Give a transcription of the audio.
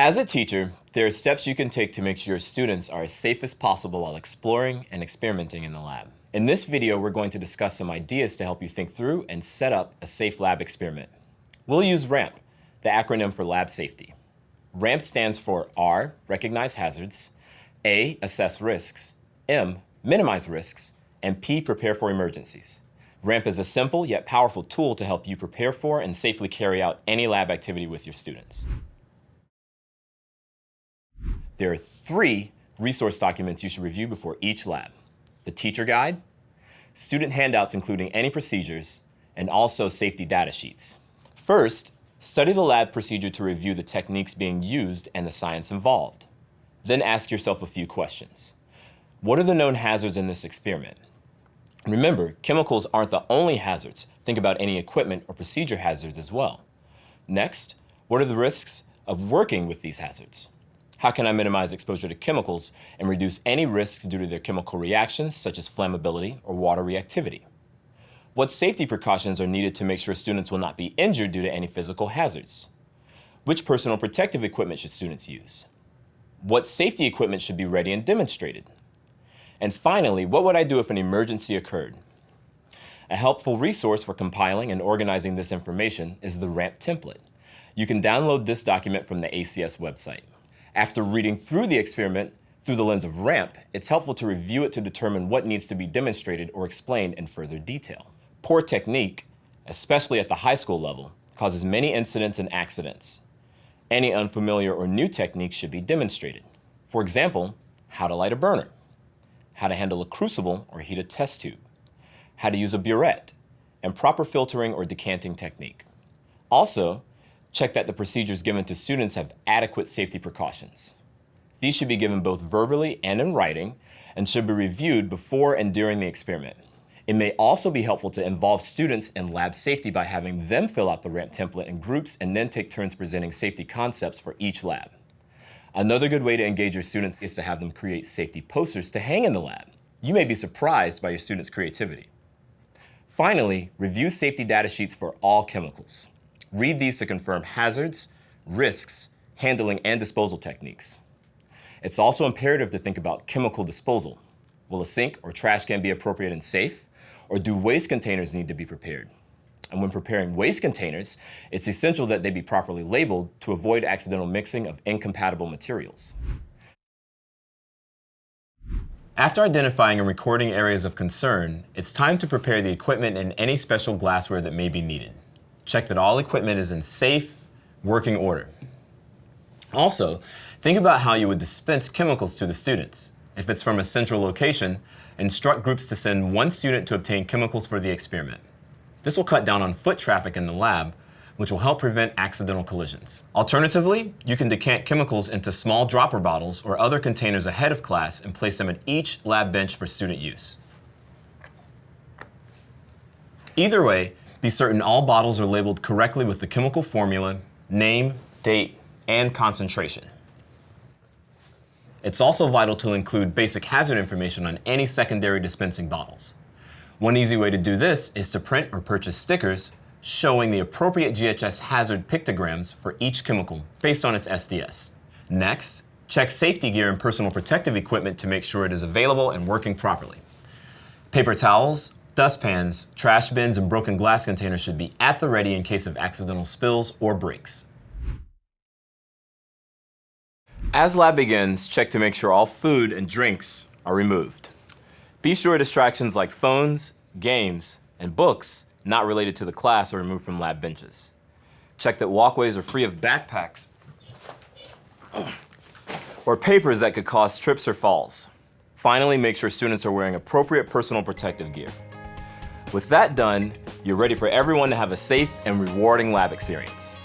As a teacher, there are steps you can take to make sure your students are as safe as possible while exploring and experimenting in the lab. In this video, we're going to discuss some ideas to help you think through and set up a safe lab experiment. We'll use RAMP, the acronym for lab safety. RAMP stands for R, recognize hazards, A, assess risks, M, minimize risks, and P, prepare for emergencies. RAMP is a simple yet powerful tool to help you prepare for and safely carry out any lab activity with your students. There are 3 resource documents you should review before each lab: the teacher guide, student handouts including any procedures, and also safety data sheets. First, study the lab procedure to review the techniques being used and the science involved. Then ask yourself a few questions. What are the known hazards in this experiment? Remember, chemicals aren't the only hazards. Think about any equipment or procedure hazards as well. Next, what are the risks of working with these hazards? How can I minimize exposure to chemicals and reduce any risks due to their chemical reactions, such as flammability or water reactivity? What safety precautions are needed to make sure students will not be injured due to any physical hazards? Which personal protective equipment should students use? What safety equipment should be ready and demonstrated? And finally, what would I do if an emergency occurred? A helpful resource for compiling and organizing this information is the RAMP template. You can download this document from the ACS website. After reading through the experiment through the lens of RAMP, it's helpful to review it to determine what needs to be demonstrated or explained in further detail. Poor technique, especially at the high school level, causes many incidents and accidents. Any unfamiliar or new technique should be demonstrated. For example, how to light a burner, how to handle a crucible or heat a test tube, how to use a burette, and proper filtering or decanting technique. Also, check that the procedures given to students have adequate safety precautions. These should be given both verbally and in writing and should be reviewed before and during the experiment. It may also be helpful to involve students in lab safety by having them fill out the RAMP template in groups and then take turns presenting safety concepts for each lab. Another good way to engage your students is to have them create safety posters to hang in the lab. You may be surprised by your students' creativity. Finally, review safety data sheets for all chemicals. Read these to confirm hazards, risks, handling, and disposal techniques. It's also imperative to think about chemical disposal. Will a sink or trash can be appropriate and safe, or do waste containers need to be prepared? And when preparing waste containers, it's essential that they be properly labeled to avoid accidental mixing of incompatible materials. After identifying and recording areas of concern, it's time to prepare the equipment and any special glassware that may be needed. Check that all equipment is in safe, working order. Also, think about how you would dispense chemicals to the students. If it's from a central location, instruct groups to send one student to obtain chemicals for the experiment. This will cut down on foot traffic in the lab, which will help prevent accidental collisions. Alternatively, you can decant chemicals into small dropper bottles or other containers ahead of class and place them at each lab bench for student use. Either way, be certain all bottles are labeled correctly with the chemical formula, name, date, and concentration. It's also vital to include basic hazard information on any secondary dispensing bottles. One easy way to do this is to print or purchase stickers showing the appropriate GHS hazard pictograms for each chemical based on its SDS. Next, check safety gear and personal protective equipment to make sure it is available and working properly. Paper towels, dustpans, trash bins, and broken glass containers should be at the ready in case of accidental spills or breaks. As lab begins, check to make sure all food and drinks are removed. Be sure distractions like phones, games, and books not related to the class are removed from lab benches. Check that walkways are free of backpacks or papers that could cause trips or falls. Finally, make sure students are wearing appropriate personal protective gear. With that done, you're ready for everyone to have a safe and rewarding lab experience.